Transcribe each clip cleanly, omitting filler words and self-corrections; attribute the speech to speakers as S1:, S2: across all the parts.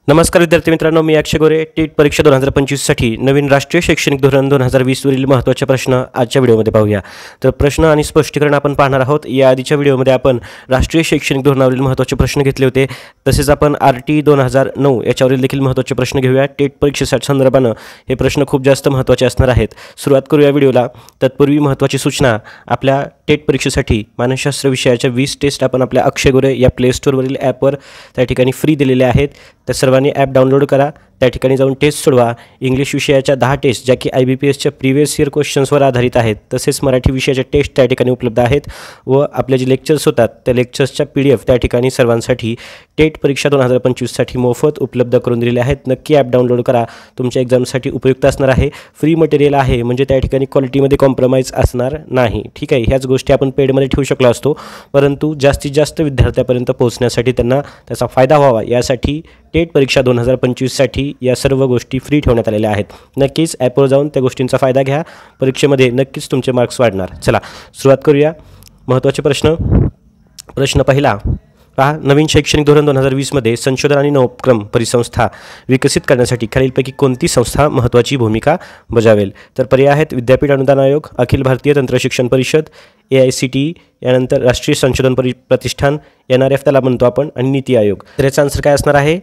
S1: नमस्कार विद्यार्थी मित्रांनो, मी अक्षय गोरे. टेट परीक्षा 2025साठी नवीन राष्ट्रीय शैक्षणिक धोरण 2020 वरील महत्त्वाचे प्रश्न आजच्या व्हिडिओमध्ये पाहूया. तर प्रश्न आणि स्पष्टीकरण आपण पाहणार आहोत. या आधीच्या व्हिडिओमध्ये आपण राष्ट्रीय शैक्षणिक धोरणावरील महत्त्वाचे प्रश्न घेतले होते. तसेच आपण RT 2009 याच्यावरील देखील महत्त्वाचे प्रश्न घेऊया. टेट परीक्षेसाठी संदर्भानं हे प्रश्न खूप जास्त महत्त्वाचे असणार आहेत. सुरुवात करूया व्हिडिओला. तत्पूर्वी महत्त्वाची सूचना, आपल्या टेट परीक्षेसाठी मानसशास्त्र विषयाच्या 20 टेस्ट आपण आपल्या अक्षय गोरे या प्ले स्टोअरवरील ॲपवर त्या ठिकाणी फ्री दिलेल्या आहेत. त्या सर्वांनी ॲप डाउनलोड करा, त्या ठिकाणी जाऊन टेस्ट सोडवा. इंग्लिश विषयाच्या 10 टेस्ट ज्या की IBPSच्या प्रिव्हियस इयर क्वेश्चन्सवर आधारित आहेत, तसेच मराठी विषयाच्या टेस्ट त्या ठिकाणी उपलब्ध आहेत व आपले जे लेक्चर्स होतात त्या लेक्चर्सच्या PDF त्या ठिकाणी सर्वांसाठी टेट परीक्षा 2025साठी मोफत उपलब्ध करून दिलेले आहेत. नक्की ॲप डाउनलोड करा, तुमच्या एक्झामसाठी उपयुक्त असणार आहे. फ्री मटेरियल आहे म्हणजे त्या ठिकाणी क्वालिटीमध्ये कॉम्प्रोमाइज असणार नाही. ठीक आहे, ह्याच गोष्टी आपण पेडमध्ये ठेवू शकलो असतो, परंतु जास्तीत जास्त विद्यार्थ्यापर्यंत पोहोचण्यासाठी त्यांना त्याचा फायदा व्हावा यासाठी टेट परीक्षा 2025साठी या सर्व गोष्टी फ्री ठेवण्यात आलेल्या आहेत. नक्कीच ॲपवर जाऊन त्या गोष्टींचा फायदा घ्या, परीक्षेमध्ये नक्कीच तुमचे मार्क्स वाढणार. चला सुरुवात करूया. महत्त्वाचे प्रश्न पहिला पहा. नवीन शैक्षणिक धोरण 2020मध्ये संशोधन आणि नवोपक्रम परिसंस्था विकसित करण्यासाठी खालीलपैकी कोणती संस्था महत्त्वाची भूमिका बजावेल? तर पर्याय आहेत विद्यापीठ अनुदान आयोग, अखिल भारतीय तंत्रशिक्षण परिषद, AICTE, यानंतर राष्ट्रीय संशोधन प्रतिष्ठान NRF त्याला म्हणतो आपण, आणि नीती आयोग. तर याचा आन्सर काय असणार आहे?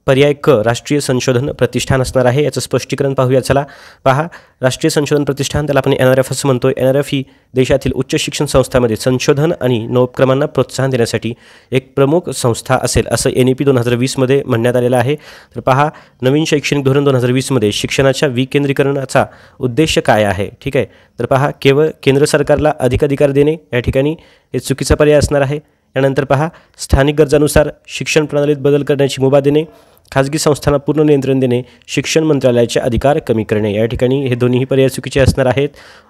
S1: पर्याय क, राष्ट्रीय संशोधन प्रतिष्ठान असणार आहे. याचं स्पष्टीकरण पाहूया. चला पहा. राष्ट्रीय संशोधन प्रतिष्ठान त्याला आपण NRF असं म्हणतो. NRF ही देशातील उच्च शिक्षण संस्थांमध्ये संशोधन आणि नवोपक्रमांना प्रोत्साहन देण्यासाठी एक प्रमुख संस्था असेल असं NEP 2020मध्ये म्हणण्यात आलेलं आहे. तर पहा, नवीन शैक्षणिक धोरण 2020मध्ये शिक्षणाच्या विकेंद्रीकरणाचा उद्देश काय आहे? ठीक आहे, तर पहा, केवळ केंद्र सरकारला अधिकार देणे या ठिकाणी हे चुकीचा पर्याय असणार आहे. यानंतर पहा, स्थानिक गरजानुसार शिक्षण प्रणालीत बदल करण्याची मुभा देणे, खाजगी संस्थांना पूर्ण नियंत्रण देणे, शिक्षण मंत्रालयाचे अधिकार कमी करणे. या ठिकाणी हे दोन्ही पर्याय चुकीचे असणार आहेत.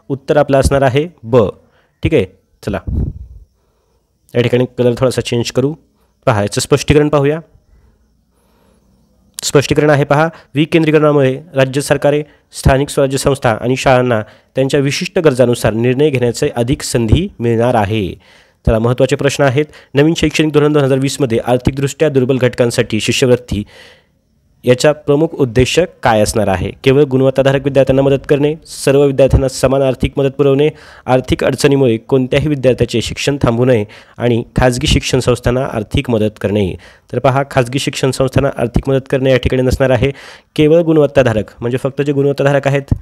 S1: उत्तर आपलं असणार आहे ब. ठीक आहे, चला या ठिकाणी कलर थोडासा चेंज करू. पहा, याचं स्पष्टीकरण पाहूया. स्पष्टीकरण आहे पहा, विकेंद्रीकरणामुळे राज्य सरकारे, स्थानिक स्वराज्य संस्था आणि शाळांना त्यांच्या विशिष्ट गरजानुसार निर्णय घेण्याचे अधिक संधी मिळणार आहे. चला महत्त्वाचे प्रश्न आहेत. नवीन शैक्षणिक धोरण 2020मध्ये आर्थिकदृष्ट्या दुर्बल घटकांसाठी शिष्यवृत्ती याचा प्रमुख उद्देश काय असणार आहे? केवळ गुणवत्ताधारक विद्यार्थ्यांना मदत करणे, सर्व विद्यार्थ्यांना समान आर्थिक मदत पुरवणे, आर्थिक अडचणीमुळे कोणत्याही विद्यार्थ्याचे शिक्षण थांबू नये आणि खाजगी शिक्षण संस्थांना आर्थिक मदत करणे. तर पहा, खाजगी शिक्षण संस्थांना आर्थिक मदत करणे या ठिकाणी नसणार आहे. केवळ गुणवत्ताधारक म्हणजे फक्त जे गुणवत्ताधारक आहेत,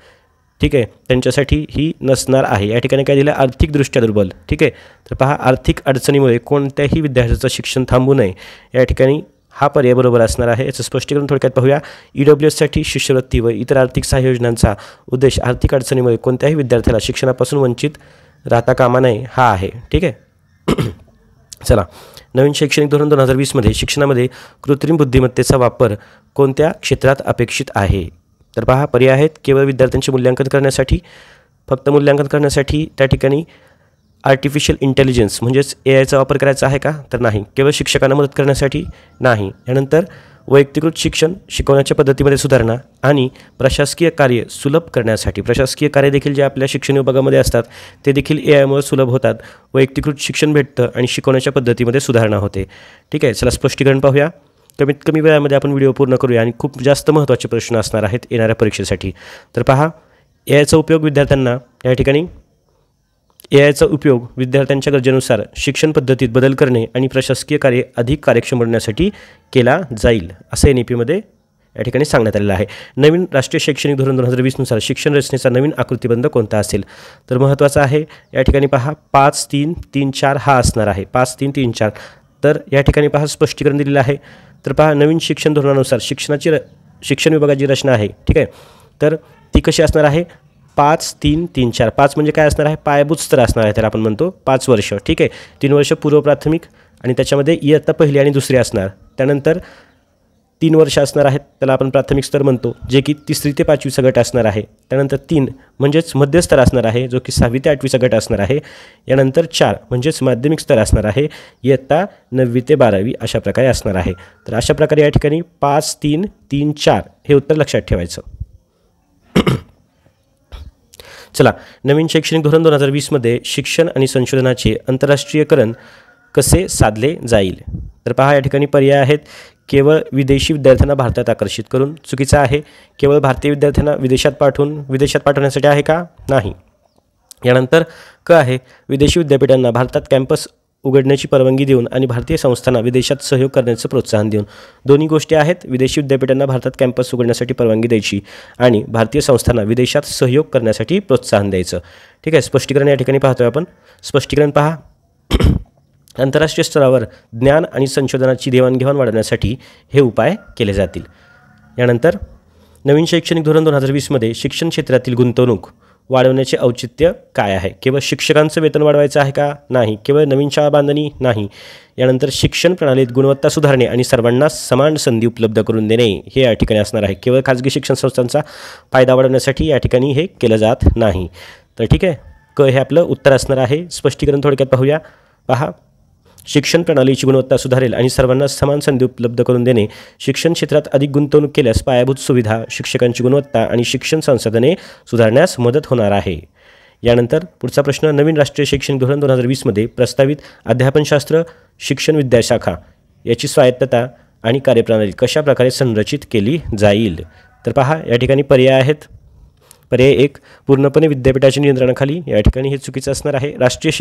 S1: ठीक आहे, त्यांच्यासाठी ही नसणार आहे. या ठिकाणी काय दिलं? आर्थिकदृष्ट्या दुर्बल. ठीक आहे, तर पहा, आर्थिक अडचणीमुळे कोणत्याही विद्यार्थ्याचं शिक्षण थांबू नये या ठिकाणी हा पर्याय बरोबर असणार आहे. याचं स्पष्टीकरण थोडक्यात पाहूया. EWSसाठी शिष्यवृत्ती व इतर आर्थिक सहाय्य योजनांचा उद्देश आर्थिक अडचणीमुळे कोणत्याही विद्यार्थ्याला शिक्षणापासून वंचित राहता कामा नये हा आहे. ठीक आहे. चला, नवीन शैक्षणिक धोरण 2020मध्ये शिक्षणामध्ये कृत्रिम बुद्धिमत्तेचा वापर कोणत्या क्षेत्रात अपेक्षित आहे? तर पहा, पर्याय आहेत केवळ विद्यार्थ्यांचे मूल्यांकन करण्यासाठी, फक्त मूल्यांकन करण्यासाठी त्या ठिकाणी आर्टिफिशियल इंटेलिजन्स म्हणजेच AIचा वापर करायचा आहे का? तर नाही. केवळ शिक्षकांना मदत करण्यासाठी नाही. यानंतर वैयक्तिकृत शिक्षण, शिकवण्याच्या पद्धतीमध्ये सुधारणा आणि प्रशासकीय कार्य सुलभ करण्यासाठी. प्रशासकीय कार्य देखील जे आपल्या शिक्षण विभागामध्ये असतात ते देखील AIमुळे सुलभ होतात. वैयक्तिकृत शिक्षण भेटतं आणि शिकवण्याच्या पद्धतीमध्ये सुधारणा होते. ठीक आहे, चला स्पष्टीकरण पाहूया. कमीत कमी वेळामध्ये आपण व्हिडिओ पूर्ण करूया आणि खूप जास्त महत्त्वाचे प्रश्न असणार आहेत येणाऱ्या परीक्षेसाठी. तर पहा, AIचा उपयोग विद्यार्थ्यांना या ठिकाणी AIचा उपयोग विद्यार्थ्यांच्या गरजेनुसार शिक्षण पद्धतीत बदल करणे आणि प्रशासकीय कार्य अधिक कार्यक्षम बनवण्यासाठी केला जाईल असं NEPमध्ये या ठिकाणी सांगण्यात आलेलं आहे. नवीन राष्ट्रीय शैक्षणिक धोरण 2020नुसार शिक्षण रचनेचा नवीन आकृतिबंध कोणता असेल? तर महत्त्वाचा आहे या ठिकाणी पहा, 5-3-3-4 हा असणार आहे. 5-3-3-4. तर या ठिकाणी पहा, स्पष्टीकरण दिलेलं आहे. तर पहा, नवीन शिक्षण धोरणानुसार शिक्षण विभागाची रचना आहे. ठीक आहे, तर ती कशी असणार आहे? 5-3-3-4. 5 म्हणजे काय असणार आहे? पायाभूत स्तर असणार आहे, त्याला आपण म्हणतो 5 वर्ष. ठीक आहे, 3 वर्ष पूर्व प्राथमिक आणि त्याच्यामध्ये इयत्ता पहिली आणि दुसरी असणार. त्यानंतर 3 वर्ष असणार आहेत, त्याला आपण प्राथमिक स्तर म्हणतो, जे की 3री ते 5वीचा गट असणार आहे. त्यानंतर 3 म्हणजेच मध्यस्तर असणार आहे, जो की 6वी ते 8वीचा गट असणार आहे. यानंतर 4 म्हणजेच माध्यमिक स्तर असणार आहे, इयत्ता 9वी ते 12वी अशा प्रकारे असणार आहे. तर अशा प्रकारे या ठिकाणी 5-3-3-4 हे उत्तर लक्षात ठेवायचं. चला, नवीन शैक्षणिक धोरण 2020मध्ये शिक्षण आणि संशोधनाचे आंतरराष्ट्रीयकरण कसे साधले जाईल? तर पहा, या ठिकाणी पर्याय आहेत केवळ विदेशी विद्यार्थ्यांना भारतात आकर्षित करून. चुकीचं आहे. केवळ भारतीय विद्यार्थ्यांना विदेशात पाठवण्यासाठी आहे का? नाही. यानंतर क आहे, विदेशी विद्यापीठांना भारतात कॅम्पस उघडण्याची परवानगी देऊन आणि भारतीय संस्थांना विदेशात सहयोग करण्याचं प्रोत्साहन देऊन. दोन्ही गोष्टी आहेत. विदेशी विद्यापीठांना भारतात कॅम्पस उघडण्यासाठी परवानगी द्यायची आणि भारतीय संस्थांना विदेशात सहयोग करण्यासाठी प्रोत्साहन द्यायचं. ठीक आहे. स्पष्टीकरण या ठिकाणी पाहतोय आपण. स्पष्टीकरण पहा. आंतरराष्ट्रीय स्तरावर ज्ञान आणि संशोधनाची देवाणघेवाण वाढवण्यासाठी हे उपाय केले जातील. यानंतर नवीन शैक्षणिक धोरण 2020मध्ये शिक्षण क्षेत्रातील गुंतवणूक वाढवण्याचे औचित्य काय आहे? केवळ शिक्षकांचं वेतन वाढवायचं आहे का? नाही. केवळ नवीन शाळा बांधणी? नाही. यानंतर शिक्षण प्रणालीत गुणवत्ता सुधारणे आणि सर्वांना समान संधी उपलब्ध करून देणे हे या ठिकाणी असणार आहे. केवळ खाजगी शिक्षण संस्थांचा फायदा वाढवण्यासाठी या ठिकाणी हे केलं जात नाही. तर ठीक आहे, क हे आपलं उत्तर असणार आहे. स्पष्टीकरण थोडक्यात पाहूया. पहा, शिक्षण प्रणालीची गुणवत्ता सुधारेल आणि सर्वांना समान संधी उपलब्ध करून देणे. शिक्षण क्षेत्रात अधिक गुंतवणूक केल्यास पायाभूत सुविधा, शिक्षकांची गुणवत्ता आणि शिक्षण संसाधने सुधारण्यास मदत होणार आहे. यानंतर पुढचा प्रश्न, नवीन राष्ट्रीय शैक्षणिक धोरण 2020मध्ये प्रस्तावित अध्यापनशास्त्र शिक्षण विद्याशाखा याची स्वायत्तता आणि कार्यप्रणाली कशा प्रकारे संरचित केली जाईल? तर पहा, या ठिकाणी पर्याय आहेत. पर्याय 1, पूर्णपणे विद्यापीठाच्या नियंत्रणाखाली. या ठिकाणी हे चुकीचं असणार आहे. राष्ट्रीय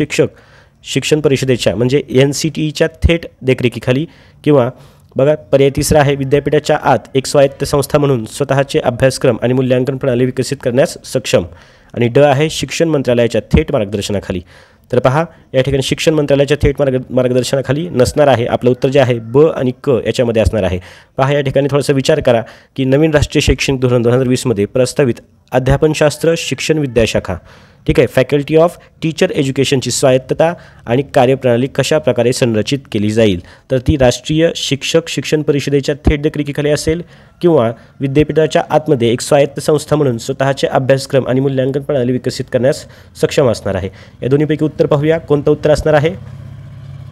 S1: शिक्षण परिषदेच्या म्हणजे NCTEच्या थेट देखरेखीखाली. किंवा बघा, पर्याय 3 आहे, विद्यापीठाच्या आत एक स्वायत्त संस्था म्हणून स्वतःचे अभ्यासक्रम आणि मूल्यांकन प्रणाली विकसित करण्यास सक्षम. आणि ड आहे, शिक्षण मंत्रालयाच्या थेट मार्गदर्शनाखाली. तर पहा, या ठिकाणी शिक्षण मंत्रालयाच्या थेट मार्गदर्शनाखाली नसणार आहे. आपलं उत्तर जे आहे ब आणि क याच्यामध्ये असणार आहे. पहा, या ठिकाणी थोडासा विचार करा की नवीन राष्ट्रीय शैक्षणिक धोरण 2020मध्ये प्रस्तावित अध्यापनशास्त्र शिक्षण विद्याशाखा, ठीक आहे, फॅकल्टी ऑफ टीचर एज्युकेशनची स्वायत्तता आणि कार्यप्रणाली कशा प्रकारे संरचित केली जाईल? तर ती राष्ट्रीय शिक्षण परिषदेच्या थेट देखरेखीखाली असेल किंवा विद्यापीठाच्या आतमध्ये एक स्वायत्त संस्था म्हणून स्वतःचे अभ्यासक्रम आणि मूल्यांकन प्रणाली विकसित करण्यास सक्षम असणार आहे. या दोन्हीपैकी उत्तर पाहूया. कोणतं उत्तर असणार आहे?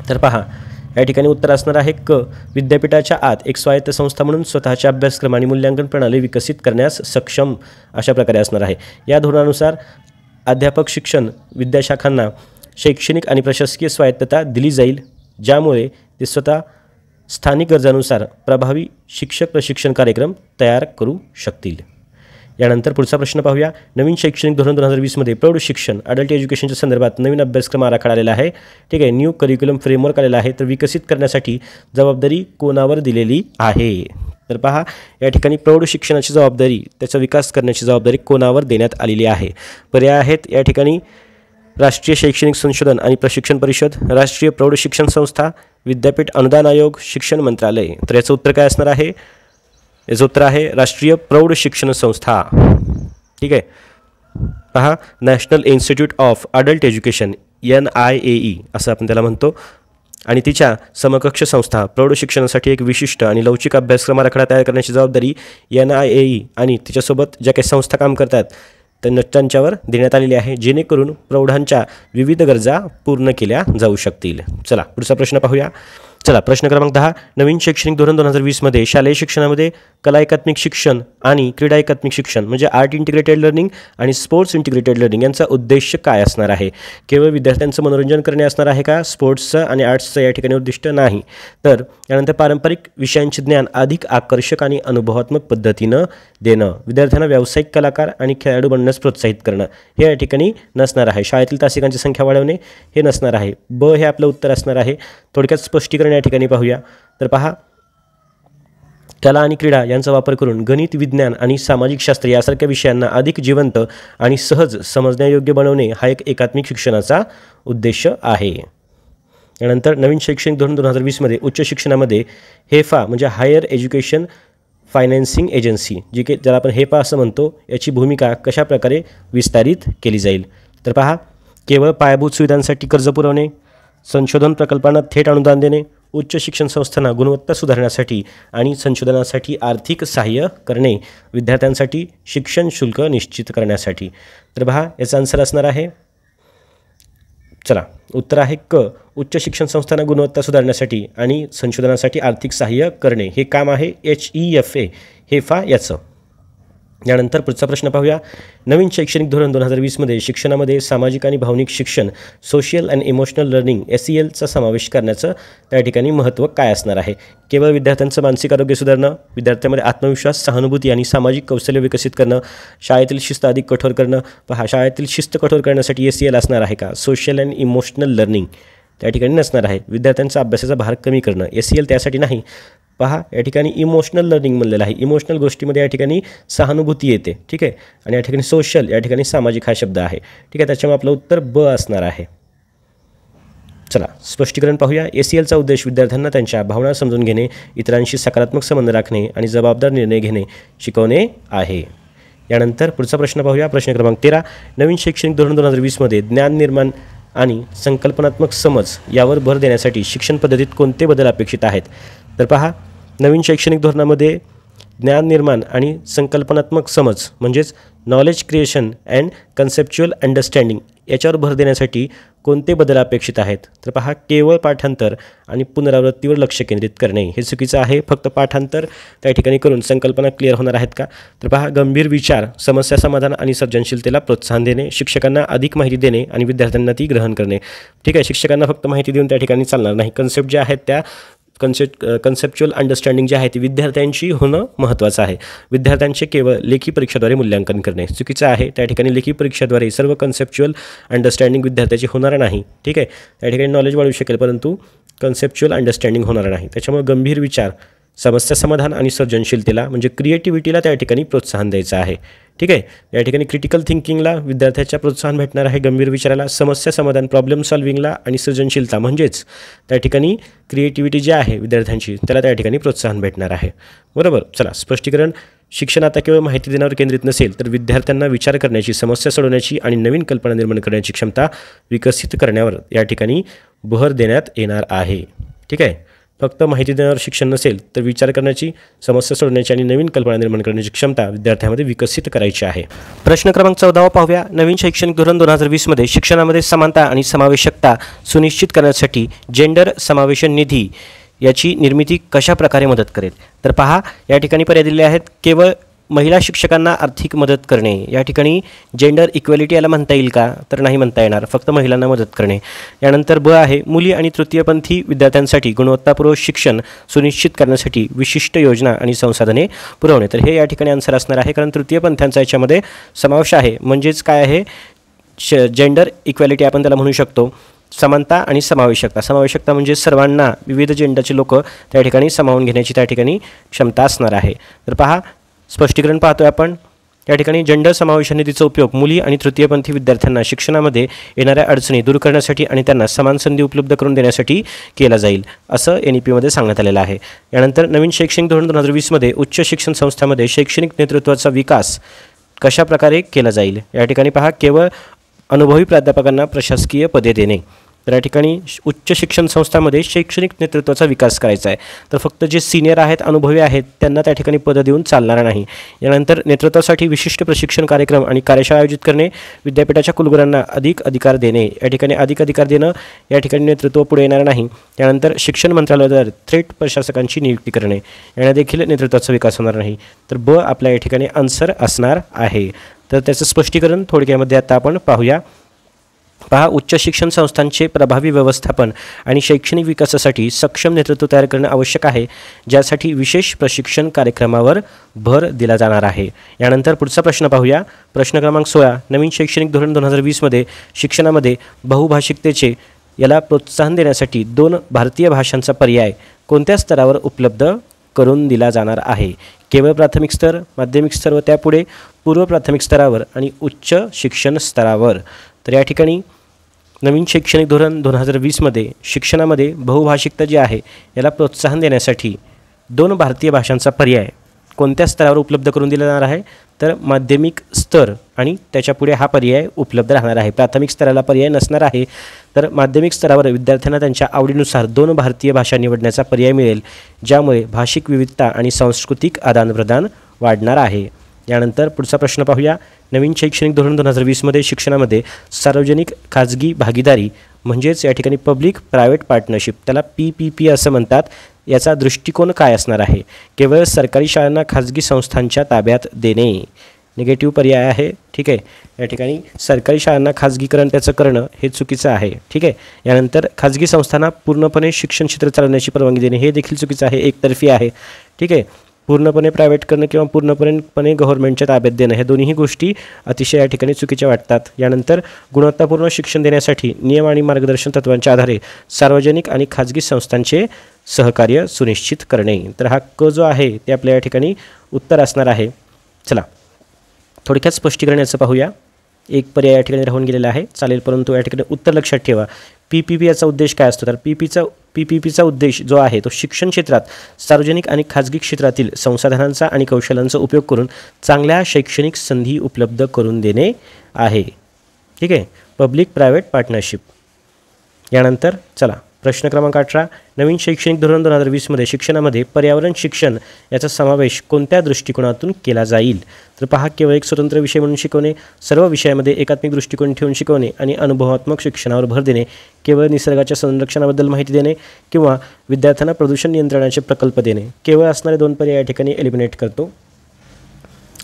S1: तर पहा, या ठिकाणी उत्तर असणार आहे क, विद्यापीठाच्या आत एक स्वायत्त संस्था म्हणून स्वतःचे अभ्यासक्रम आणि मूल्यांकन प्रणाली विकसित करण्यास सक्षम अशा प्रकारे असणार आहे. या धोरणानुसार अध्यापक शिक्षण विद्याशाखांना शैक्षणिक आणि प्रशासकीय स्वायत्तता दिली जाईल, ज्यामुळे ते स्वतः स्थानिक गरजानुसार प्रभावी शिक्षक प्रशिक्षण कार्यक्रम तयार करू शकतील. यानंतर पुढचा प्रश्न पाहूया. नवीन शैक्षणिक धोरण 2020मध्ये प्रौढ शिक्षण अडल्ट एज्युकेशनच्या संदर्भात नवीन अभ्यासक्रम आराखडा आलेला आहे. ठीक आहे, न्यू करिक्युलम फ्रेमवर्क आलेला आहे. तर विकसित करण्यासाठी जबाबदारी कोणावर दिलेली आहे? तर पहा, या ठिकाणी प्रौढ शिक्षणाची जबाबदारी, त्याचा विकास करण्याची जबाबदारी कोणावर देण्यात आलेली आहे? पर्याय आहेत या ठिकाणी राष्ट्रीय शैक्षणिक संशोधन आणि प्रशिक्षण परिषद, राष्ट्रीय प्रौढ शिक्षण संस्था, विद्यापीठ अनुदान आयोग, शिक्षण मंत्रालय. तर याचं उत्तर काय असणार आहे? याचं उत्तर आहे राष्ट्रीय प्रौढ शिक्षण संस्था. ठीक आहे, पहा, national institute of adult education NIAE असं आपण त्याला म्हणतो. आणि तिच्या समकक्ष संस्था प्रौढ शिक्षणासाठी एक विशिष्ट आणि लवचिक अभ्यासक्रम आराखडा तयार करण्याची जबाबदारी NIAE आणि तिच्यासोबत ज्या काही संस्था काम करतात त्यांच्यावर देण्यात आलेली आहे, जेणेकरून प्रौढांच्या विविध गरजा पूर्ण केल्या जाऊ शकतील. चला पुढचा प्रश्न पाहूया. चला, प्रश्न क्रमांक 10. नवीन शैक्षणिक धोरण 2020मध्ये शालेय शिक्षणामध्ये कला एकात्मिक शिक्षण आणि क्रीडा एकात्मिक शिक्षण म्हणजे आर्ट इंटिग्रेटेड लर्निंग आणि स्पोर्ट्स इंटिग्रेटेड लर्निंग यांचा उद्देश काय असणार आहे? केवळ विद्यार्थ्यांचं मनोरंजन करणे असणार आहे का? स्पोर्ट्सचं आणि आर्ट्सचं या ठिकाणी उद्दिष्ट नाही. तर यानंतर पारंपरिक विषयांचे ज्ञान अधिक आकर्षक आणि अनुभवात्मक पद्धतीनं देणं, विद्यार्थ्यांना व्यावसायिक कलाकार आणि खेळाडू बनण्यास प्रोत्साहित करणं हे या ठिकाणी नसणार आहे. शाळेतील तासिकांची संख्या वाढवणे हे नसणार आहे. ब हे आपलं उत्तर असणार आहे. थोडक्यात स्पष्टीकरण या ठिकाणी पाहूया. तर पहा, कला आणि क्रीडा यांचा वापर करून गणित, विज्ञान आणि सामाजिक शास्त्र यासारख्या विषयांना अधिक जिवंत आणि सहज समजण्यायोग्य बनवणे हा एक एकात्मिक शिक्षणाचा उद्देश आहे. यानंतर नवीन शैक्षणिक धोरण 2020मध्ये उच्च शिक्षणामध्ये हेफा म्हणजे हायर एज्युकेशन फायनान्सिंग एजन्सी, जी की ज्याला आपण हेपा असं म्हणतो, याची भूमिका कशा प्रकारे विस्तारित केली जाईल? तर पहा, केवळ पायाभूत सुविधांसाठी कर्ज पुरवणे, संशोधन प्रकल्पांना थेट अनुदान देणे, उच्च शिक्षण संस्थांना गुणवत्ता सुधारण्यासाठी आणि संशोधनासाठी आर्थिक सहाय्य करणे, विद्यार्थ्यांसाठी शिक्षण शुल्क निश्चित करण्यासाठी. तर पहा, याचा आन्सर असणार आहे, चला उत्तर आहे क, उच्च शिक्षण संस्थांना गुणवत्ता सुधारण्यासाठी आणि संशोधनासाठी आर्थिक सहाय्य करणे हे काम आहे HEFA हेफा याचं. यानंतर पुढचा प्रश्न पाहूया. नवीन शैक्षणिक धोरण 2020मध्ये शिक्षणामध्ये सामाजिक आणि भावनिक शिक्षण, सोशियल अँड इमोशनल लर्निंग SELचा समावेश करण्याचं त्या ठिकाणी महत्त्व काय असणार आहे? केवळ विद्यार्थ्यांचं मानसिक आरोग्य सुधारणं, विद्यार्थ्यांमध्ये आत्मविश्वास, सहानुभूती आणि सामाजिक कौशल्य विकसित करणं, शाळेतील शिस्त अधिक कठोर करणं. शाळेतील शिस्त कठोर करण्यासाठी SEL असणार आहे का? सोशल अँड इमोशनल लर्निंग त्या ठिकाणी नसणार आहे. विद्यार्थ्यांचा अभ्यासाचा भार कमी करणं, SEL त्यासाठी नाही. या ठिकाणी इमोशनल लर्निंग म्हणलेलं आहे. इमोशनल गोष्टीमध्ये या ठिकाणी सहानुभूती येते, ठीक आहे. आणि या ठिकाणी सोशल, या ठिकाणी सामाजिक हा शब्द आहे, ठीक आहे. त्याच्यामुळे आपलं उत्तर ब असणार आहे. चला स्पष्टीकरण पाहूया. SELचा उद्देश विद्यार्थ्यांना त्यांच्या भावना समजून घेणे, इतरांशी सकारात्मक संबंध राखणे आणि जबाबदार निर्णय घेणे शिकवणे आहे. यानंतर पुढचा प्रश्न पाहूया. प्रश्न क्रमांक 13. नवीन शैक्षणिक धोरण 2020मध्ये ज्ञान निर्माण आणि संकल्पनात्मक समज यावर भर देण्यासाठी शिक्षण पद्धतीत कोणते बदल अपेक्षित आहेत? तर पहा, नवीन शैक्षणिक धोरणामध्ये ज्ञान निर्माण आणि संकल्पनात्मक समज म्हणजेच knowledge creation and conceptual understanding याच्यावर भर देण्यासाठी कोणते बदल अपेक्षित आहेत? तर पहा, केवळ पाठांतर आणि पुनरावृत्तीवर लक्ष केंद्रित करणे हे चुकीचं आहे. फक्त पाठांतर त्या ठिकाणी करून संकल्पना क्लिअर होणार आहेत का? तर पहा, गंभीर विचार, समस्या समाधान आणि सर्जनशीलतेला प्रोत्साहन देणे, शिक्षकांना अधिक माहिती देणे आणि विद्यार्थ्यांना ती ग्रहण करणे, ठीक आहे. शिक्षकांना फक्त माहिती देऊन त्या ठिकाणी चालणार नाही. कन्सेप्ट ज्या आहेत त्या कन्सेप्च्युअल अंडरस्टँडिंग जी आहे ती विद्यार्थ्यांची होणं महत्त्वाचं आहे. विद्यार्थ्यांचे केवळ लेखी परीक्षेद्वारे मूल्यांकन करणे चुकीचं आहे. त्या ठिकाणी लेखी परीक्षेद्वारे सर्व कन्सेप्च्युअल अंडरस्टँडिंग विद्यार्थ्याची होणार नाही, ठीक आहे. त्या ठिकाणी नॉलेज वाढू शकेल परंतु कन्सेप्च्युअल अंडरस्टँडिंग होणार नाही. त्याच्यामुळे गंभीर विचार, समस्या समाधान आणि सर्जनशीलतेला म्हणजे क्रिएटिव्हिटीला त्या ठिकाणी प्रोत्साहन द्यायचं आहे, ठीक आहे. या ठिकाणी क्रिटिकल थिंकिंगला विद्यार्थ्याच्या प्रोत्साहन भेटणार आहे, गंभीर विचाराला, समस्या समाधान प्रॉब्लेम सॉल्विंगला आणि सृजनशीलता म्हणजेच त्या ठिकाणी क्रिएटिव्हिटी जी आहे विद्यार्थ्यांची त्याला त्या ठिकाणी प्रोत्साहन भेटणार आहे. बरोबर. चला स्पष्टीकरण. शिक्षण आता केवळ माहिती देण्यावर केंद्रित नसेल तर विद्यार्थ्यांना विचार करण्याची, समस्या सोडवण्याची आणि नवीन कल्पना निर्माण करण्याची क्षमता विकसित करण्यावर या ठिकाणी भर देण्यात येणार आहे, ठीक आहे. फक्त माहिती देण्यावर शिक्षण नसेल तर विचार करण्याची, समस्या सोडवण्याची आणि नवीन कल्पना निर्माण करण्याची क्षमता विद्यार्थ्यांमध्ये विकसित करायची आहे. प्रश्न क्रमांक 14 पाहूया. नवीन शैक्षणिक धोरण 2020मध्ये शिक्षणामध्ये समानता आणि समावेशकता सुनिश्चित करण्यासाठी जेंडर समावेशन निधी याची निर्मिती कशा प्रकारे मदत करेल? तर पहा, या ठिकाणी पर्याय दिले आहेत. केवळ महिला शिक्षकांना आर्थिक मदत करणे, या ठिकाणी जेंडर इक्वॅलिटी याला म्हणता येईल का? तर नाही म्हणता येणार, फक्त महिलांना मदत करणे. यानंतर ब आहे, मुली आणि तृतीयपंथी विद्यार्थ्यांसाठी गुणवत्तापूर्वक शिक्षण सुनिश्चित करण्यासाठी विशिष्ट योजना आणि संसाधने पुरवणे. तर हे या ठिकाणी आन्सर असणार आहे, कारण तृतीयपंथांचा याच्यामध्ये समावेश आहे. म्हणजेच काय आहे, जेंडर इक्वॅलिटी आपण त्याला म्हणू शकतो. समानता आणि समावेशकता. समावेशकता म्हणजे सर्वांना, विविध जेंडरचे लोक त्या ठिकाणी सामावून घेण्याची त्या ठिकाणी क्षमता असणार आहे. तर पहा, स्पष्टीकरण पाहतोय आपण. या ठिकाणी जेंडर समावेशन निधीचा उपयोग मुली आणि तृतीयपंथी विद्यार्थ्यांना शिक्षणामध्ये येणाऱ्या अडचणी दूर करण्यासाठी आणि त्यांना समान संधी उपलब्ध करून देण्यासाठी केला जाईल असं NEPमध्ये सांगण्यात आलेलं आहे. यानंतर नवीन शैक्षणिक धोरण 2020मध्ये उच्च शिक्षण संस्थांमध्ये शैक्षणिक नेतृत्वाचा विकास कशा प्रकारे केला जाईल? या ठिकाणी पहा, केवळ अनुभवी प्राध्यापकांना प्रशासकीय पदे देणे. तर या ठिकाणी उच्च शिक्षण संस्थांमध्ये शैक्षणिक नेतृत्वाचा विकास करायचा आहे. तर फक्त जे सिनियर आहेत, अनुभवी आहेत त्यांना त्या ठिकाणी पदं देऊन चालणार नाही. यानंतर नेतृत्वासाठी विशिष्ट प्रशिक्षण कार्यक्रम आणि कार्यशाळा आयोजित करणे, विद्यापीठाच्या कुलगुरूंना अधिक अधिकार देणे. या ठिकाणी अधिक अधिकार देणं, या ठिकाणी नेतृत्व पुढे येणार नाही. त्यानंतर शिक्षण मंत्रालयाद्वारे थेट प्रशासकांची नियुक्ती करणे, याने देखील नेतृत्वाचा विकास होणार नाही. तर ब आपल्या या ठिकाणी आन्सर असणार आहे. तर त्याचं स्पष्टीकरण थोडक्यामध्ये आता आपण पाहूया. पहा, उच्च शिक्षण संस्थांचे प्रभावी व्यवस्थापन आणि शैक्षणिक विकासासाठी सक्षम नेतृत्व तयार करणे आवश्यक आहे, ज्यासाठी विशेष प्रशिक्षण कार्यक्रमावर भर दिला जाणार आहे. यानंतर पुढचा प्रश्न पाहूया. प्रश्न क्रमांक 16. नवीन शैक्षणिक धोरण 2020मध्ये शिक्षणामध्ये बहुभाषिकतेचे याला प्रोत्साहन देण्यासाठी 2 भारतीय भाषांचा पर्याय कोणत्या स्तरावर उपलब्ध करून दिला जाणार आहे? केवळ प्राथमिक स्तर, माध्यमिक स्तर व त्यापुढे पूर्व प्राथमिक स्तरावर आणि उच्च शिक्षण स्तरावर. तर या ठिकाणी नवीन शैक्षणिक धोरण 2020मध्ये शिक्षणामध्ये बहुभाषिकता जी आहे याला प्रोत्साहन देण्यासाठी 2 भारतीय भाषांचा पर्याय कोणत्या स्तरावर उपलब्ध करून दिला जाणार आहे? तर माध्यमिक स्तर आणि त्याच्यापुढे हा पर्याय उपलब्ध राहणार आहे. प्राथमिक स्तराला पर्याय नसणार आहे. तर माध्यमिक स्तरावर विद्यार्थ्यांना त्यांच्या आवडीनुसार 2 भारतीय भाषा निवडण्याचा पर्याय मिळेल, ज्यामुळे भाषिक विविधता आणि सांस्कृतिक आदानप्रदान वाढणार आहे. यानंतर पुढचा प्रश्न पाहूया. नवीन शैक्षणिक धोरण 2020मध्ये शिक्षणामध्ये सार्वजनिक खाजगी भागीदारी म्हणजेच या ठिकाणी पब्लिक प्रायव्हेट पार्टनरशिप, त्याला PPP असं म्हणतात, याचा दृष्टिकोन काय असणार आहे? केवळ सरकारी शाळांना खाजगी संस्थांच्या ताब्यात देणे, निगेटिव्ह पर्याय आहे. ठीक आहे, या ठिकाणी सरकारी शाळांना खाजगीकरण त्याचं करणं हे चुकीचं आहे. ठीक आहे, यानंतर खाजगी संस्थांना पूर्णपणे शिक्षण क्षेत्र चालवण्याची परवानगी देणे हे देखील चुकीचं आहे, एकतर्फी आहे. ठीक आहे, पूर्णपणे प्रायव्हेट करणं किंवा पूर्णपणे गव्हर्नमेंटच्या ताब्यात देणं ह्या दोन्ही गोष्टी अतिशय या ठिकाणी चुकीच्या वाटतात. यानंतर गुणवत्तापूर्ण शिक्षण देण्यासाठी नियम आणि मार्गदर्शन तत्त्वांच्या आधारे सार्वजनिक आणि खाजगी संस्थांचे सहकार्य सुनिश्चित करणे. तर हा क जो आहे ते आपल्या या ठिकाणी उत्तर असणार आहे. चला थोडक्यात स्पष्टीकरण याचं पाहूया. एक पर्याय या ठिकाणी राहून गेलेला आहे, चालेल, परंतु या ठिकाणी उत्तर लक्षात ठेवा. PPP याचा उद्देश काय असतो, तर PPPचा उद्देश जो आहे तो शिक्षण क्षेत्रात सार्वजनिक आणि खाजगी क्षेत्रातील संसाधनांचा आणि कौशल्यांचा उपयोग करून चांगल्या शैक्षणिक संधी उपलब्ध करून देणे आहे. ठीक आहे, पब्लिक प्रायव्हेट पार्टनरशिप. यानंतर चला प्रश्न क्रमांक 18, नवीन शैक्षणिक धोरण 2020 शिक्षणामध्ये पर्यावरण शिक्षण याचा समावेश कोणत्या दृष्टिकोनातून केला जाईल. तर पहा, केवळ एक स्वतंत्र विषय म्हणून शिकवणे, सर्व विषयामध्ये एकात्मिक दृष्टिकोन ठेवून शिकवणे आणि अनुभवात्मक शिक्षणावर भर देणे, केवळ निसर्गाच्या संरक्षणाबद्दल माहिती देणे किंवा विद्यार्थ्यांना प्रदूषण नियंत्रणाचे प्रकल्प देणे. केवळ असणारे 2 पर्याय या ठिकाणी एलिमिनेट करतो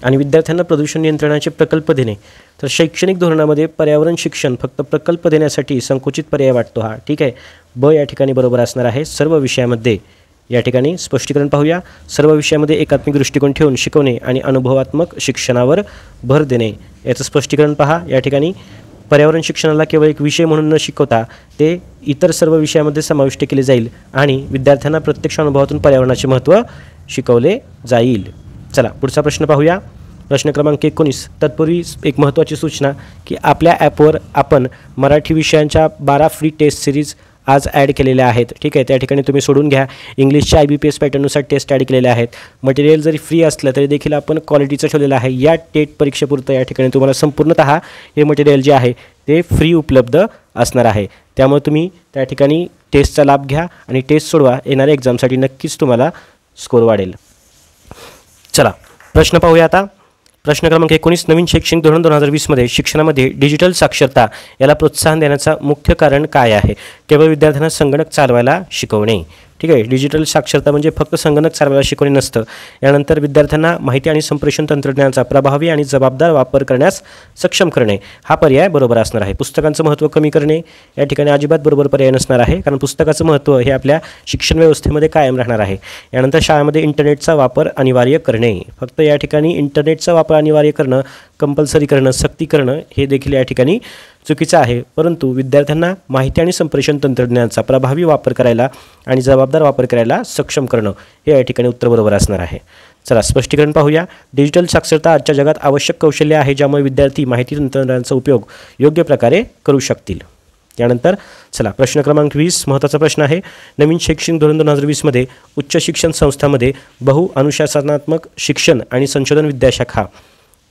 S1: आणि विद्यार्थ्यांना प्रदूषण नियंत्रणाचे प्रकल्प देणे. तर शैक्षणिक धोरणामध्ये पर्यावरण शिक्षण फक्त प्रकल्प देण्यासाठी संकुचित पर्याय वाटतो हा. ठीक आहे, ब या ठिकाणी बरोबर असणार आहे. सर्व विषयामध्ये या ठिकाणी स्पष्टीकरण पाहूया. सर्व विषयामध्ये एकात्मिक दृष्टिकोन ठेवून शिकवणे आणि अनुभवात्मक शिक्षणावर भर देणे याचं स्पष्टीकरण पहा. या ठिकाणी पर्यावरण शिक्षणाला केवळ एक विषय म्हणून न शिकवता ते इतर सर्व विषयामध्ये समाविष्ट केले जाईल आणि विद्यार्थ्यांना प्रत्यक्ष अनुभवातून पर्यावरणाचे महत्त्व शिकवले जाईल. चला पुढचा प्रश्न पाहूया. प्रश्न क्रमांक 19, तत्पूर्वी एक महत्त्वाची सूचना की आपल्या ॲपवर आपण मराठी विषयांच्या 12 फ्री टेस्ट सिरीज आज ॲड केलेल्या आहेत. ठीक आहे, त्या ठिकाणी तुम्ही सोडून घ्या. इंग्लिशच्या IBPS पॅटर्ननुसार टेस्ट ॲड केलेल्या आहेत. मटेरियल जरी फ्री असलं तरी देखील आपण क्वालिटीचं ठेवलेलं आहे. या टेट परीक्षेपुरतं या ठिकाणी तुम्हाला संपूर्णतः हे मटेरियल जे आहे ते फ्री उपलब्ध असणार आहे. त्यामुळे तुम्ही त्या ठिकाणी टेस्टचा लाभ घ्या आणि टेस्ट सोडवा. येणाऱ्या एक्झामसाठी नक्कीच तुम्हाला स्कोर वाढेल. चला प्रश्न पाहूया आता. प्रश्न क्रमांक 19, नवीन शैक्षणिक धोरण 2020 शिक्षणामध्ये डिजिटल साक्षरता याला प्रोत्साहन देण्याचा मुख्य कारण काय आहे. केवळ विद्यार्थ्यांना संगणक चालवायला शिकवणे. ठीक आहे, डिजिटल साक्षरता म्हणजे फक्त संगणक चालवायला शिकवणे नसतं. यानंतर विद्यार्थ्यांना माहिती आणि संप्रेषण तंत्रज्ञानाचा प्रभावी आणि जबाबदार वापर करण्यास सक्षम करणे हा पर्याय बरोबर असणार आहे. पुस्तकांचं महत्त्व कमी करणे या ठिकाणी अजिबात बरोबर पर्याय नसणार आहे, कारण पुस्तकाचं महत्त्व हे आपल्या शिक्षण व्यवस्थेमध्ये कायम राहणार आहे. यानंतर शाळेमध्ये इंटरनेटचा वापर अनिवार्य करणे. फक्त या ठिकाणी इंटरनेटचा वापर अनिवार्य करणं, कंपल्सरी करणं, सक्ती करणं हे देखील या ठिकाणी चुकीचं आहे. परंतु विद्यार्थ्यांना माहिती आणि संप्रेषण तंत्रज्ञानाचा प्रभावी वापर करायला आणि जबाबदार वापर करायला सक्षम करणं हे या ठिकाणी उत्तर बरोबर असणार आहे. चला स्पष्टीकरण पाहूया. डिजिटल साक्षरता आजच्या जगात आवश्यक कौशल्य आहे ज्यामुळे विद्यार्थी माहिती तंत्रज्ञानाचा उपयोग योग्य प्रकारे करू शकतील. यानंतर चला प्रश्न क्रमांक 20, महत्त्वाचा प्रश्न आहे. नवीन शैक्षणिक धोरण 2020 उच्च शिक्षण संस्थांमध्ये बहुअनुशासनात्मक शिक्षण आणि संशोधन विद्याशाखा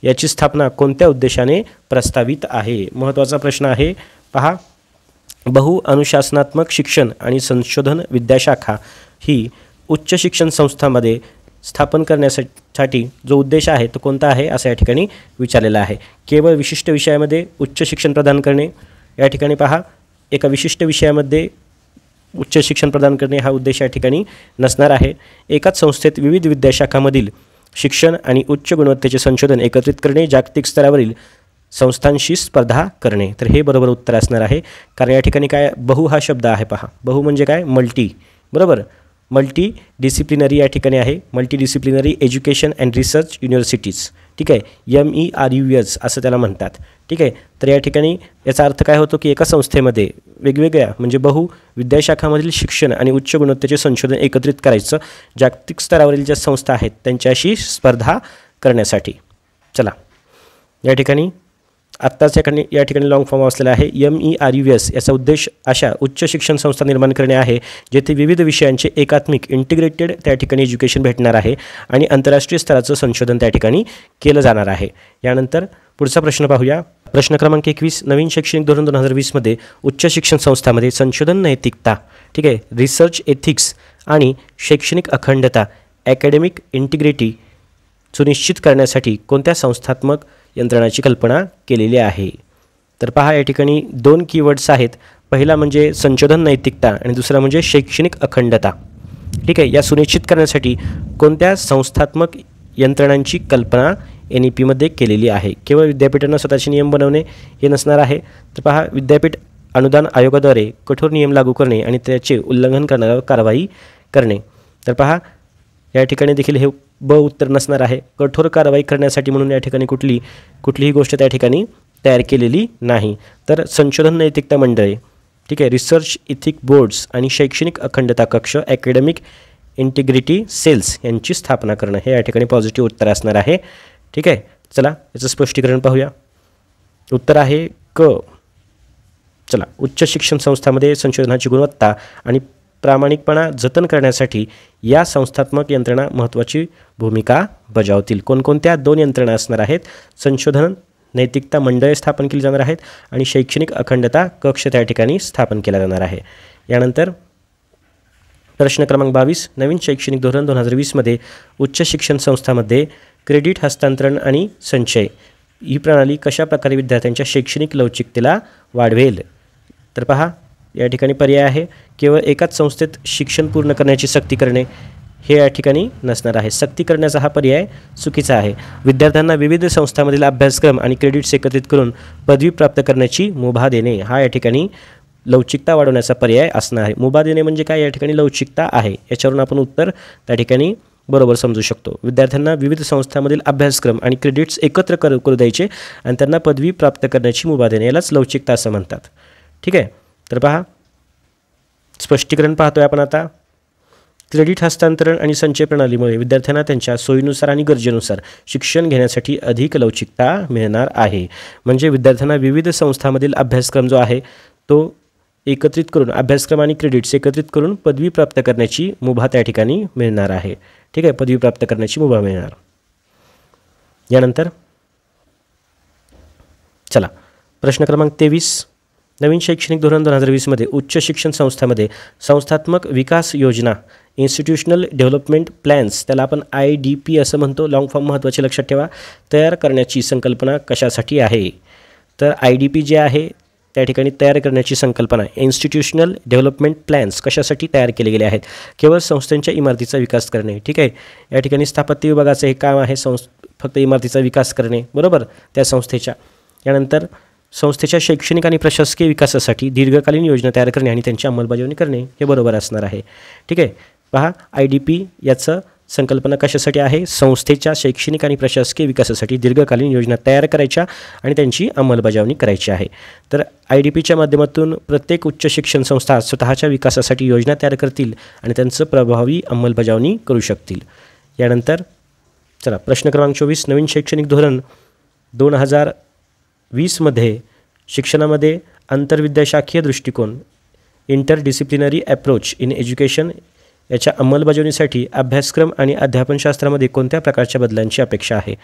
S1: याची स्थापना कोणत्या उद्देशाने प्रस्तावित आहे. महत्त्वाचा प्रश्न आहे. पहा, बहुअनुशासनात्मक शिक्षण आणि संशोधन विद्याशाखा ही उच्च शिक्षण संस्थांमध्ये स्थापन करण्यासाठी जो उद्देश आहे तो कोणता आहे असं या ठिकाणी विचारलेला आहे. केवळ विशिष्ट विषयामध्ये उच्च शिक्षण प्रदान करणे. या ठिकाणी पहा, एका विशिष्ट विषयामध्ये उच्च शिक्षण प्रदान करणे हा उद्देश या ठिकाणी नसणार आहे. एकाच संस्थेत विविध विद्याशाखांमधील शिक्षण आणि उच्च गुणवत्तेचे संशोधन एकत्रित करणे, जागतिक स्तरावरील संस्थांशी स्पर्धा करणे. तर हे बरोबर उत्तर असणार आहे, कारण या ठिकाणी काय बहु हा शब्द आहे. पहा, बहु म्हणजे काय, मल्टी. बरोबर, मल्टी डिसिप्लिनरी या ठिकाणी आहे. Multi disciplinary education and research universities. ठीक आहे, MERUS असं त्याला म्हणतात. ठीक आहे, तर या ठिकाणी याचा अर्थ काय होतो की एका संस्थेमध्ये वेगवेगळ्या म्हणजे बहु विद्याशाखांमधील शिक्षण आणि उच्च गुणवत्तेचे संशोधन एकत्रित करायचं, जागतिक स्तरावरील ज्या संस्था आहेत त्यांच्याशी स्पर्धा करण्यासाठी. चला या ठिकाणी आत्ताच या ठिकाणी लॉंग फॉर्म असलेला आहे. MERUS याचा उद्देश अशा उच्च शिक्षण संस्था निर्माण करणे आहे जेथे विविध विषयांचे एकात्मिक इंटिग्रेटेड त्या ठिकाणी एज्युकेशन भेटणार आहे आणि आंतरराष्ट्रीय स्तराचं संशोधन त्या ठिकाणी केलं जाणार आहे. यानंतर पुढचा प्रश्न पाहूया. प्रश्न क्रमांक 21, नवीन शैक्षणिक धोरण 2020 उच्च शिक्षण संस्थांमध्ये संशोधन नैतिकता, ठीक आहे, रिसर्च एथिक्स आणि शैक्षणिक अखंडता ॲकॅडमिक इंटिग्रिटी सुनिश्चित करण्यासाठी कोणत्या संस्थात्मक यंत्रणाची कल्पना केलेली आहे. तर पहा, या ठिकाणी 2 कीवर्ड्स आहेत. पहिला म्हणजे संशोधन नैतिकता आणि दुसरा म्हणजे शैक्षणिक अखंडता. ठीक आहे, या सुनिश्चित करण्यासाठी कोणत्या संस्थात्मक यंत्रणांची कल्पना NEPमध्ये केलेली आहे. केवळ विद्यापीठांना स्वतःचे नियम बनवणे हे नसणार आहे. तर पहा, विद्यापीठ अनुदान आयोगाद्वारे कठोर नियम लागू करणे आणि त्याचे उल्लंघन करणाऱ्यावर कारवाई करणे. तर पहा, या ठिकाणी देखील हे उत्तर नसणार आहे. कठोर कारवाई करण्यासाठी म्हणून या ठिकाणी कुठलीही गोष्ट त्या ठिकाणी तयार केलेली नाही. तर संशोधन नैतिकता मंडळे, ठीक आहे, रिसर्च इथिक बोर्ड्स आणि शैक्षणिक अखंडता कक्ष, अकॅडमिक इंटिग्रिटी सेल्स यांची स्थापना करणं हे या ठिकाणी पॉझिटिव्ह उत्तर असणार आहे. ठीक आहे, चला याचं स्पष्टीकरण पाहूया. उत्तर आहे क. चला, उच्च शिक्षण संस्थांमध्ये संशोधनाची गुणवत्ता आणि प्रामाणिकपणा जतन करण्यासाठी या संस्थात्मक यंत्रणा महत्त्वाची भूमिका बजावतील. कोणकोणत्या 2 यंत्रणा असणार आहेत? संशोधन नैतिकता मंडळे स्थापन केली जाणार आहेत आणि शैक्षणिक अखंडता कक्ष त्या ठिकाणी स्थापन केला जाणार आहे. यानंतर प्रश्न क्रमांक 22, नवीन शैक्षणिक धोरण 2020मध्ये उच्च शिक्षण संस्थांमध्ये क्रेडिट हस्तांतरण आणि संचय ही प्रणाली कशा प्रकारे विद्यार्थ्यांच्या शैक्षणिक लवचिकतेला वाढवेल? तर पहा, या ठिकाणी पर्याय आहे केवळ एकाच संस्थेत शिक्षण पूर्ण करण्याची सक्ती करणे हे या ठिकाणी नसणार आहे. सक्ती करण्याचा हा पर्याय चुकीचा आहे. विद्यार्थ्यांना विविध संस्थांमधील अभ्यासक्रम आणि क्रेडिट्स एकत्रित करून पदवी प्राप्त करण्याची मुभा देणे हा या ठिकाणी लवचिकता वाढवण्याचा पर्याय असणार आहे. मुभा देणे म्हणजे काय? या ठिकाणी लवचिकता आहे. याच्यावरून आपण उत्तर त्या ठिकाणी बरोबर समजू शकतो. विद्यार्थ्यांना विविध संस्थांमधील अभ्यासक्रम आणि क्रेडिट्स एकत्र करू द्यायचे आणि त्यांना पदवी प्राप्त करण्याची मुभा देणे यालाच लवचिकता असं म्हणतात. ठीक आहे, तर पहा, स्पष्टीकरण पाहतोय आपण आता. क्रेडिट हस्तांतरण आणि संचय प्रणालीमुळे विद्यार्थ्यांना त्यांच्या सोयीनुसार आणि गरजेनुसार शिक्षण घेण्यासाठी अधिक लवचिकता मिळणार आहे. म्हणजे विद्यार्थ्यांना विविध संस्थांमधील अभ्यासक्रम जो आहे तो एकत्रित करून, अभ्यासक्रम आणि क्रेडिट्स एकत्रित करून पदवी प्राप्त करण्याची मुभा त्या ठिकाणी मिळणार आहे. ठीक आहे, पदवी प्राप्त करण्याची मुभा मिळणार. यानंतर चला, प्रश्न क्रमांक 23, नवीन शैक्षणिक धोरण 2020मध्ये उच्च शिक्षण संस्थांमध्ये संस्थात्मक विकास योजना, इन्स्टिट्यूशनल डेव्हलपमेंट प्लॅन्स, त्याला आपण IDP असं म्हणतो, लॉंग फॉर्म महत्त्वाचे लक्षात ठेवा, तयार करण्याची संकल्पना कशासाठी आहे? तर IDP जे आहे त्या ठिकाणी तयार करण्याची संकल्पना, इन्स्टिट्यूशनल डेव्हलपमेंट प्लॅन्स कशासाठी तयार केले गेले आहेत? केवळ संस्थांच्या इमारतीचा विकास करणे. ठीक आहे, या ठिकाणी स्थापत्य विभागाचं हे काम आहे, फक्त इमारतीचा विकास करणे, बरोबर, त्या संस्थेच्या. यानंतर संस्थेच्या शैक्षणिक आणि प्रशासकीय विकासासाठी दीर्घकालीन योजना तयार करणे आणि त्यांची अंमलबजावणी करणे हे बरोबर असणार आहे. ठीक आहे, पहा, IDP याचं संकल्पना कशासाठी आहे? संस्थेच्या शैक्षणिक आणि प्रशासकीय विकासासाठी दीर्घकालीन योजना तयार करायच्या आणि त्यांची अंमलबजावणी करायची आहे. तर IDPच्या माध्यमातून प्रत्येक उच्च शिक्षण संस्था स्वतःच्या विकासासाठी योजना तयार करतील आणि त्यांचं प्रभावी अंमलबजावणी करू शकतील. यानंतर चला, प्रश्न क्रमांक 24, नवीन शैक्षणिक धोरण 2020मध्ये शिक्षणामध्ये आंतरविद्याशाखीय दृष्टिकोन, इंटरडिसिप्लिनरी अप्रोच इन एज्युकेशन याच्या अंमलबजावणीसाठी अभ्यासक्रम आणि अध्यापनशास्त्रामध्ये कोणत्या प्रकारच्या बदलांची अपेक्षा आहे?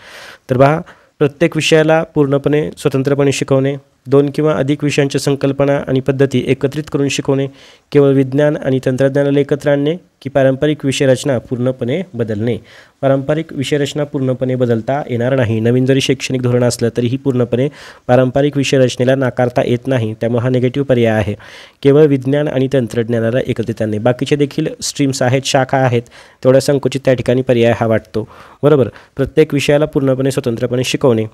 S1: तर पहा, प्रत्येक विषयाला पूर्णपणे स्वतंत्रपणे शिकवणे, 2 किंवा अधिक विषयांच्या संकल्पना आणि पद्धती एकत्रित करून शिकवणे, केवळ विज्ञान आणि तंत्रज्ञानाला एकत्र आणणे, की पारंपरिक विषयरचना पूर्णपणे बदलणे? पारंपरिक विषयरचना पूर्णपणे बदलता येणार नाही. नवीन जरी शैक्षणिक धोरण असलं तरीही पूर्णपणे पारंपरिक विषयरचनेला नाकारता येत नाही. त्यामुळे हा निगेटिव्ह पर्याय आहे. केवळ विज्ञान आणि तंत्रज्ञानाला एकत्रित आणणे. बाकीचे देखील स्ट्रीम्स आहेत, शाखा आहेत, तेवढ्या संकुचित त्या ठिकाणी पर्याय हा वाटतो, बरोबर. प्रत्येक विषयाला पूर्णपणे स्वतंत्रपणे शिकवणे.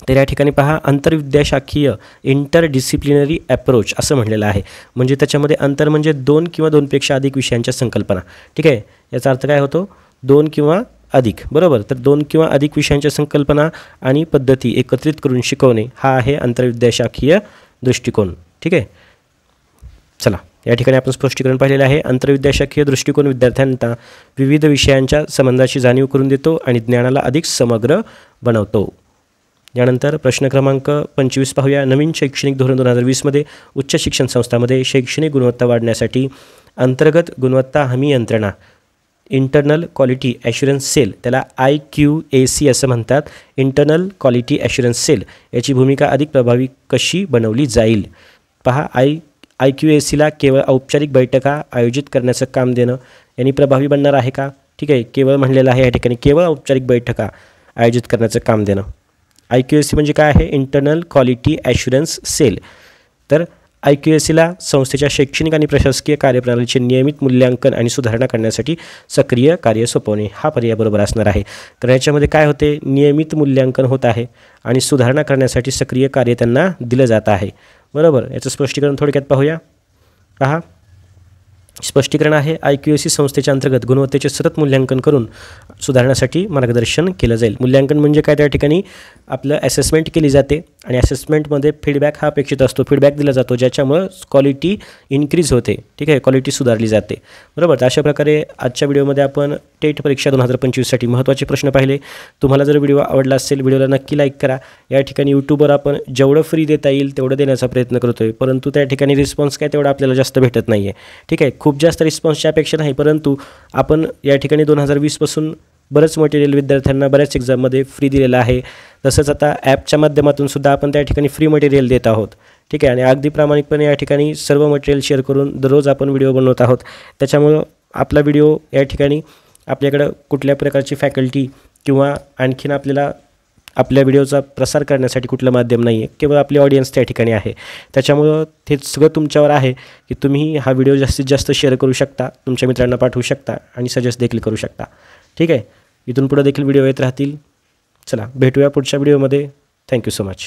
S1: तर या ठिकाणी पहा, आंतरविद्याशाखीय इंटरडिसिप्लिनरी अप्रोच असं म्हणलेलं आहे. म्हणजे त्याच्यामध्ये अंतर म्हणजे 2 किंवा 2पेक्षा अधिक विषयांच्या संकल्पना. ठीक आहे, याचा अर्थ काय होतो? 2 किंवा अधिक, बरोबर. तर 2 किंवा अधिक विषयांच्या संकल्पना आणि पद्धती एकत्रित करून शिकवणे हा आहे आंतरविद्याशाखीय दृष्टिकोन. ठीक आहे, चला, या ठिकाणी आपण स्पष्टीकरण पाहिलेलं आहे. आंतरविद्याशाखीय दृष्टिकोन विद्यार्थ्यांना विविध विषयांच्या संबंधाची जाणीव करून देतो आणि ज्ञानाला अधिक समग्र बनवतो. यानंतर प्रश्न क्रमांक 25 पाहूया. नवीन शैक्षणिक धोरण 2020मध्ये उच्च शिक्षण संस्थांमध्ये शैक्षणिक गुणवत्ता वाढण्यासाठी अंतर्गत गुणवत्ता हमी यंत्रणा, इंटरनल क्वालिटी ॲश्युरन्स सेल, त्याला IQAC असं म्हणतात, इंटरनल क्वालिटी ॲश्युरन्स सेल, याची भूमिका अधिक प्रभावी कशी बनवली जाईल? पहा, IQACला केवळ औपचारिक बैठका आयोजित करण्याचं काम देणं यांनी प्रभावी बनणार आहे का? ठीक आहे, केवळ म्हणलेलं आहे या ठिकाणी, केवळ औपचारिक बैठका आयोजित करण्याचं काम देणं. IQAC म्हणजे काय आहे? Internal quality assurance cell. तर IQACला संस्थेच्या शैक्षणिक आणि प्रशासकीय कार्यप्रणालीचे नियमित मूल्यांकन आणि सुधारणा करण्यासाठी सक्रिय कार्य सोपवणे हा पर्याय बरोबर असणार आहे. कारण याच्यामध्ये काय होते, नियमित मूल्यांकन होत आहे आणि सुधारणा करण्यासाठी सक्रिय कार्य त्यांना दिलं जात आहे. बरोबर. याचं स्पष्टीकरण थोडक्यात पाहूया. पहा, स्पष्टीकरण आहे, IQAC संस्थेच्या अंतर्गत गुणवत्तेचे सतत मूल्यांकन करून सुधारण्यासाठी मार्गदर्शन केलं जाईल. मूल्यांकन म्हणजे काय, त्या ठिकाणी आपलं असेसमेंट केली जाते आणि असेसमेंटमध्ये फीडबॅक हा अपेक्षित असतो. फीडबॅक दिला जातो ज्याच्यामुळं क्वालिटी इन्क्रीज होते. ठीक आहे, क्वालिटी सुधारली जाते. बरोबर. तर अशा प्रकारे आजच्या व्हिडिओमध्ये आपण टेट परीक्षा 2025साठी महत्त्वाचे प्रश्न पाहिले. तुम्हाला जर व्हिडिओ आवडला असेल, व्हिडिओला नक्की लाईक करा. या ठिकाणी यूट्यूबवर आपण जेवढं फ्री देता येईल तेवढं देण्याचा प्रयत्न करतो आहे, परंतु त्या ठिकाणी रिस्पॉन्स काय तेवढा आपल्याला जास्त भेटत नाही आहे. ठीक आहे, खूप जास्त रिस्पॉन्सची अपेक्षा नाही, परंतु आपण या ठिकाणी 2020पासून बरंच मटेरियल विद्यार्थ्यांना बऱ्याच एक्झाममध्ये फ्री दिलेलं आहे. तसंच आता ॲपच्या माध्यमातून सुद्धा आपण त्या ठिकाणी फ्री मटेरियल देत आहोत. ठीक आहे, आणि अगदी प्रामाणिकपणे या ठिकाणी सर्व मटेरियल शेअर करून दररोज आपण व्हिडिओ बनवत आहोत. त्याच्यामुळं आपला व्हिडिओ या ठिकाणी आपल्याकडं कुठल्या प्रकारची फॅकल्टी किंवा आणखीन आपल्याला आपल्या व्हिडिओचा प्रसार करण्यासाठी कुठलं माध्यम नाही आहे, केवळ आपली ऑडियन्स त्या ठिकाणी आहे. त्याच्यामुळं ते सगळं तुमच्यावर आहे की तुम्ही हा व्हिडिओ जास्तीत जास्त शेअर करू शकता, तुमच्या मित्रांना पाठवू शकता आणि सजेस्ट देखील करू शकता. ठीक आहे, इथून पुढे देखील व्हिडिओ येत राहतील. चला भेटूया पुढच्या व्हिडिओमध्ये. Thank you so much.